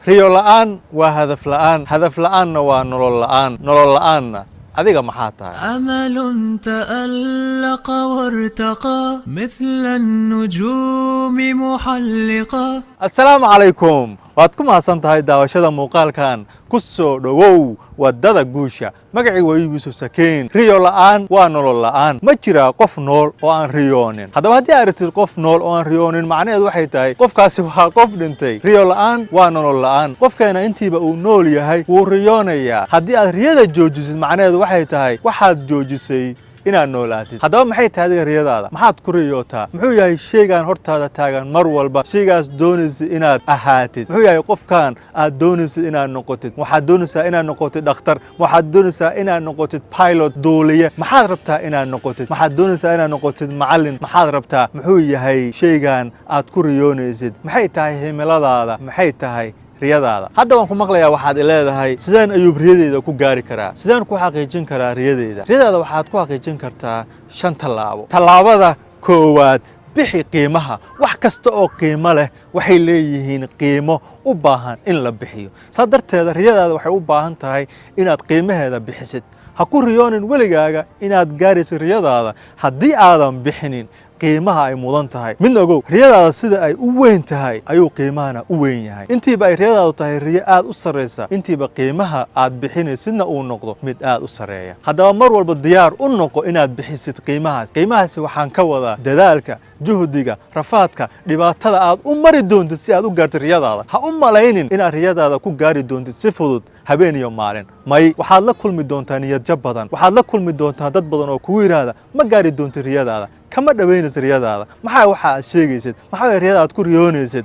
riyo la'aan waa hadaf la'aan, hadaf la'aanna waa nolol la'aan, nolol la'aanna adiga maxaa tahay. أمل تألق وارتقى مثل النجوم محلقا. السلام عليكم. waad ku mahadsan tahay daawashada muuqaalkan ku soo dhawow wadada guusha. magacii waa Yuusuf Sakiin. riyo la'aan waa nolol la'aan. ma jira qof nool oo aan riyoonin. haddaba haddii aad aragtid qof nool oo aan riyoonin macnaheedu waxay tahay qofkaasi waa qof dhintay. riyo la'aan waa nolol la'aan. qofkeena intiiba uu nool yahay wuu riyoonayaa. haddii aad riyada joojisid macnaheedu waxay tahay waxaad joojisay inaad noolaatid. haddaba maxay tahay adiga riyadaada? maxaad ku riyootaa? muxuu yahay shaygan hortaada taagan mar walba shaygaas doonaysid inaad ahaatid? muxuu yahay qofkan aad doonaysid inaad noqotid? waxaad doonaysaa inaad noqotid dhakhtar? waxaad doonaysaa inaad noqotid pilot duuliye? maxaad rabtaa inaad noqotid? waxaad doonaysaa inaad noqotid macallin? maxaad rabtaa? muxuu yahay shaygan aad ku riyoonaysid? maxay tahay himiladaada? maxay tahay riyadaada? hadda waan ku maqlayaa waxaad leedahay sideen ayuu riyadeyda ku gaari karaa? sideen ku xaqiijin karaa riyadeyda? riyadaada waxaad ku xaqiijin kartaa 5 tallaabo. tallaabada koowaad, bixi qiimaha. wax kasta oo qiimo leh waxay leeyihiin qiimo u baahan in la bixiyo. saa darteeda riyadaada waxay u baahan tahay inaad qiimaheeda bixisid. ha ku riyoonin weligaaga inaad gaaraysid riyadaada haddii aadan bixinin qiimaha ay mudan tahay. mid ogow, riyadaada sida ay u weyn tahay ayuu qiimahana u weyn yahay. intiiba ay riyadaadu tahay riyo aad u sarreysa, intiiba qiimaha aad bixinaysidna uu noqdo mid aad u sarreeya. haddaba mar walba diyaar u noqo inaad bixisid qiimahaas. qiimahaasi waxaan ka wadaa dadaalka, juhdiga, rafaadka, dhibaatada aad u mari doontid si aad u gaartid riyadaada. ha u malaynin inaad riyadaada ku gaari doontid si fudud habeen iyo maalin. may waxaad la kulmi doontaa niyad jab badan. waxaad la kulmi doontaa dad badan oo kugu yiraahda ma gaari doontid riyadaada, kama dhaweynaysid riyadaada. maxaa waxa aad sheegaysid? maxaa riyada aad ku riyoonaysid?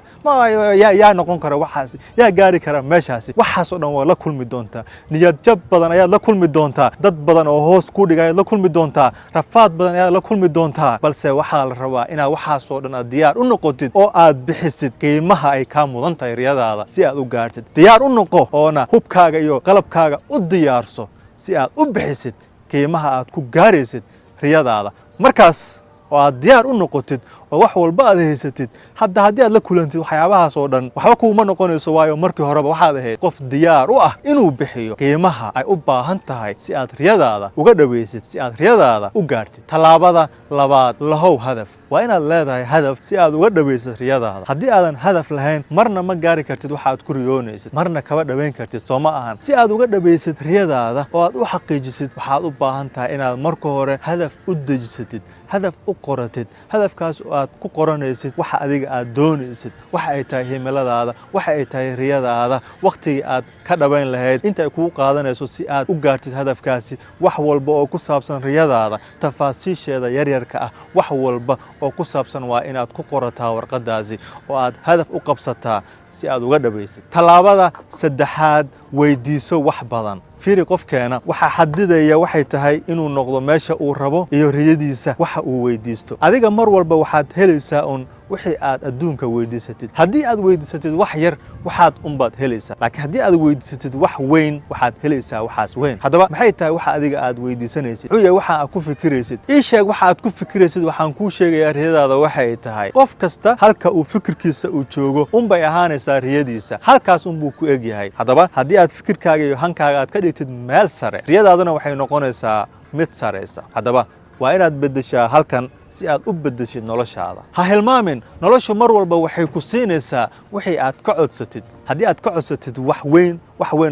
yaa noqon kara waxaasi? yaa gaari kara meeshaasi? waxaas oo dhan waa la kulmi doontaa. niyad jab badan ayaad la kulmi doontaa. dad badan oo hoos ku dhigay ayaad la kulmi doontaa. rafaad badan ayaad la kulmi doontaa. balse waxaa la rabaa inaad waxaas oo dhan aad diyaar u noqotid oo aad bixisid qiimaha ay kaa mudan tahay riyadaada si aad u gaartid. diyaar u noqo oona hubkaaga iyo qalabkaaga u diyaarso si aad u bixisid qiimaha aad ku gaaraysid riyadaada. markaas oo aad diyaar u noqotid oo wax walba aad haysatid, hadda haddii aad la kulantid waxyaabahaas oo dhan waxba kuuma noqonayso, waayo markii horeba waxaad ahayd qof diyaar u ah inuu bixiyo qiimaha ay u baahan tahay si aad riyadaada uga dhawaysid, si aad riyadaada u gaartid. tallaabada labaad, lahow hadaf. waa inaad leedahay hadaf si aad uga dhawaysid riyadaada. haddii aadan hadaf lahayn marna ma gaari kartid waxa aad ku riyoonaysid, marna kaba dhawayn kartid, soo ma ahan. si aad uga dhawaysid riyadaada oo aad u xaqiijisid waxaad u baahan tahay inaad marka hore hadaf u dejisatid, hadaf u qoratid. hadafkaas oo aad ku qoranaysid waxa adiga aad doonaysid, waxa ay tahay himiladaada, waxa ay tahay riyadaada, waqtigii aad ka dhawayn lahayd, inta ay kugu qaadanayso si aad u gaartid hadafkaasi. wax walba oo ku saabsan riyadaada, tafaasiisheeda yaryarka ah, wax walba oo ku saabsan waa inaad ku qorataa warqadaasi oo aad hadaf u qabsataa si aad uga dhawaysid. tallaabada saddexaad, weydiiso wax badan. fiiri, qofkeena waxa xadidaya waxay tahay inuu noqdo meesha uu rabo iyo riyadiisa waxa uu weydiisto. adiga mar walba waxaad helaysaa wixii aad adduunka weydiisatid. haddii aad weydiisatid wax yar waxaad unbaad helaysaa, laakiin haddii aad weydiisatid wax weyn waxaad helaysaa waxaas weyn. haddaba maxay tahay waxa adiga aad weydiisanaysid? muxuu yahay waxa aad ku fikiraysid? ii sheeg waxa aad ku fikiraysid. waxaan kuu sheegayaa riyadaada waxay tahay qof kasta halka uu fikirkiisa uu joogo unbay ahaanaysaa riyadiisa, halkaas unbuu ku eg yahay. haddaba haddii aad fikirkaaga iyo hankaaga aad ka dhigtid meel sare, riyadaadana waxay noqonaysaa mid sareysa. haddaba waa inaad beddeshaa halkan si aad u beddeshid noloshaada. ha hilmaamin, noloshu mar walba waxay ku siinaysaa wixii aad ka codsatid. haddii aad ka codsatid wax weyn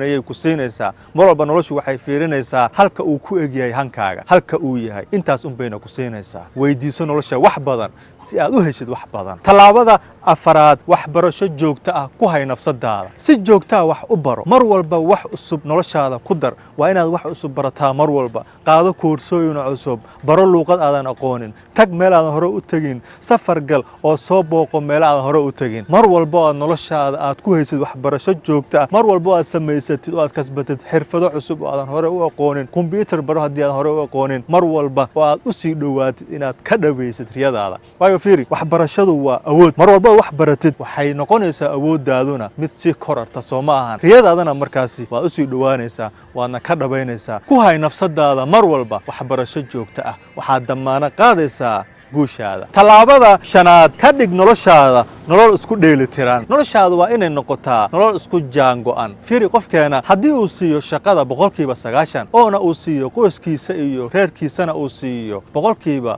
ayay ku siinaysaa. mar walba noloshu waxay fiirinaysaa halka uu ku eg yahay hankaaga, halka uu yahay, intaas unbayna ku siinaysaa. weydiiso nolosha wax badan si aad u heshid wax badan. tallaabada afaraad, waxbarasho joogto ah ku hay nafsadaada. si joogtaa wax u baro. mar walba wax cusub noloshaada ku dar. waa inaad wax cusub barataa mar walba. qaado koorsooyin cusub, baro luuqad aadan aqoonin, tag meel aadan hore u tegin, safar gal oo soo booqo meel aadan hore u tegin. mar walba aad noloshaada aad ku haysid waxbarasho joogto ah, mar walba aad samaysatid oo aad kasbatid xirfado cusub oo aadan hore u aqoonin, computer baro haddii aadan hore u aqoonin, mar walba oo aad u sii dhowaatid inaad ka dhawaysid riyadaada. waayo fiiri, waxbarashadu waa awood. mar walba wax baratid waxay noqonaysaa awooddaaduna mid sii korarta, soo ma ahan. riyadaadana markaasi waad u sii dhowaanaysaa, waadna ka dhabaynaysaa. ku hay nafsadaada mar walba waxbarasho joogto ah. waxaad damaano qaadaysaa guushaada. Tallaabada shanaad ka dhig noloshaada nolol isku dheelitiran. Noloshaadu waa inay noqotaa nolol isku jaango'an. Fiiri qofkeena haddii uu siiyo shaqada 90% oona uu siiyo qoyskiisa iyo reerkiisana uu siiyo 50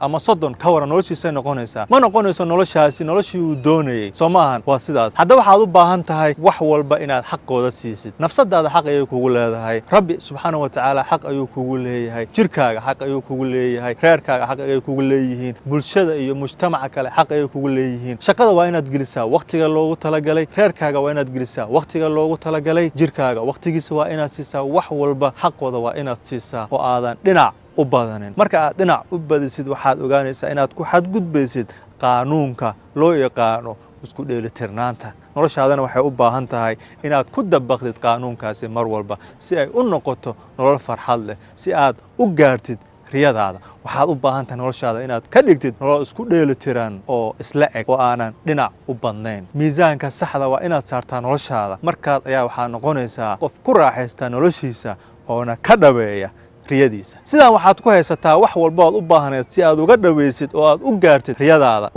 ama 30 ka waran noloshiisa noqonaysa ma noqonayso noloshaasi noloshii uu doonayay Soomahan waa sidaas hadda waxaad u baahan tahay wax walba inaad xaqooda siisid nafsadaada xaq ayay kugu leedahay Rabbi subhanahu wa ta'ala xaq ayuu kugu leeyahay jirkaaga xaq ayuu kugu leeyahay reerkaaga xaq ayay kugu leeyihiin bulshada iyo mujtamaca kale xaq ayay kugu leeyihiin shaqada waa inaad gelisaa waqtiga loogu talagalay reerkaaga waa inaad gelisaa waqtiga loogu talagalay jirkaaga waqtigiisa waa inaad siisaa wax walba xaqooda waa inaad siisaa oo aadan dhinac u badanin marka aad dhinac u badisid waxaad ogaanaysaa inaad ku xadgudbaysid qaanuunka loo yaqaano isku dheelitirnaanta noloshaadana waxay u baahan tahay inaad ku dabaqdid qaanuunkaasi mar walba si ay u noqoto nolol farxad leh si aad u gaartid riyadaada waxaad u baahan tahay noloshaada inaad ka dhigtid nolol isku dheelitiran oo isla eg oo aanan dhinac u badnayn miisaanka saxda waa inaad saartaa noloshaada markaad ayaa waxaa noqonaysaa qof ku raaxaysta noloshiisa oona ka dhabeeya riyadiisa sidaan waxaad ku haysataa wax walba oo u baahneed si aad uga dhaweysid oo aad u gaartid riyadaada